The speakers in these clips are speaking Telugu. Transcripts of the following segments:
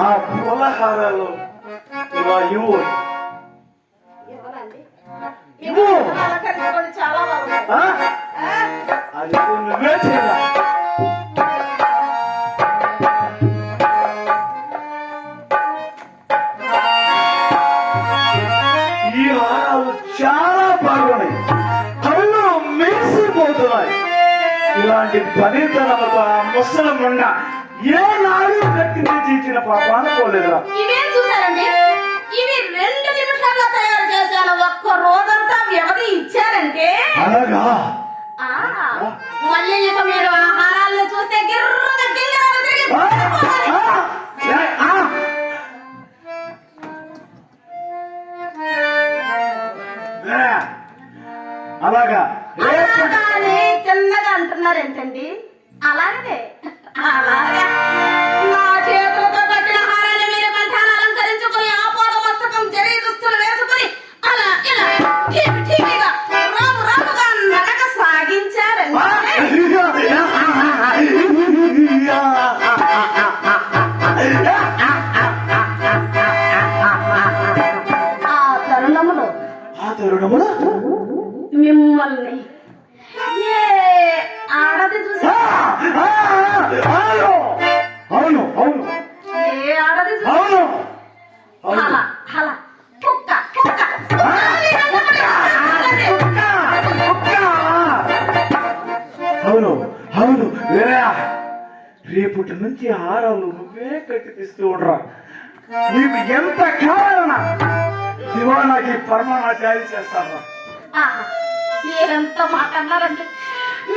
ఆ పూలహారాలు ఇలా ఇవ్వు. ఇవ్వు. అది నువ్వే చేయాలి. ఈ హారాలు చాలా బాగున్నాయి, కళ్ళు మెరిసిపోతున్నాయి. ఇలాంటి పనితనంతో ఆ ముసలం ఉండ ఏ నాడు కట్టి ఇచ్చిన పాప అనుకోలేదురా. ఇవేం చూసారండి? ఇవి 2 నిమిషాల్లో తయారు చేశాను. ఒక్క రోజంతా వ్యవధి ఇచ్చారంటే అలాగా. మళ్ళీ ఇక మీరు ఆహారాలను చూస్తే గిర్రుగా గిల్లుగా తిరిగి అలాగా చిన్నగా అంటున్నారేంటండి? అలాగే అలాగే నా చేతులతో కట్టిన హారాన్ని మీరు కంఠాన్ని అలంకరించుకుని ఆపోద మస్తకం జరీ దుస్తులు వేసుకుని అలా ఇలా ఠీవిగా రాముగా నడక సాగించారండి. ఆ తరుణములో మిమ్మల్ని ఏ ఆడది చూసి అవును అవును ఏ ఆడది అవును అలా అలా కుక్క కుక్క అవును అవును వేరా. రేపటి నుంచి హారాలు నువ్వే కట్టి తీస్తూ ఉండరా. నీకు ఎంత కావాలన్నా దివానాకి పరమాణా జారీ చేస్తాను. ఎంత మాట అన్నారంటే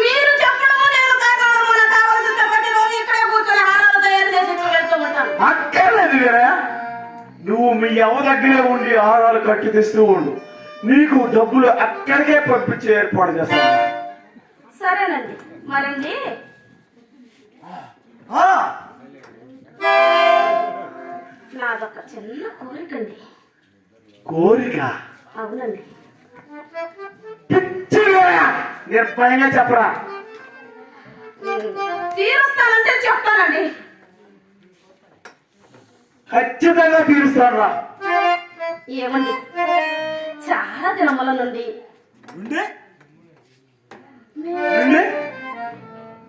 మీరు చెప్పడము నేను కాకపోవడం మనకు కావాల్సిన ప్రతి రోజు ఇక్కడే కూర్చొని హారాలు తయారు చేసి వెళ్తూ ఉంటాను. అక్కర్లేదు వేరా. నువ్వు మీ అవ్వ దగ్గరే ఉండి హారాలు కట్టి తెస్తూ ఉండు. నీకు డబ్బులు అక్కడికే పంపించే ఏర్పాటు చేస్తాను. సరేనండి. మరండి నాదొక చిన్న కోరికండి. కోరిక? అవునండి. నిర్భయంగా చెప్పరా. తీరుస్తానంటే చెప్తానండి. ఖచ్చితంగా తీరుస్తాను. ఏమండి, చాలా దినముల నుండి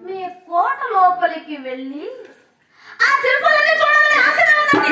మీ కోట లోపలికి వెళ్ళి ఆ శిల్పాలన్నీ చూడాలని ఆశ ఉందండి.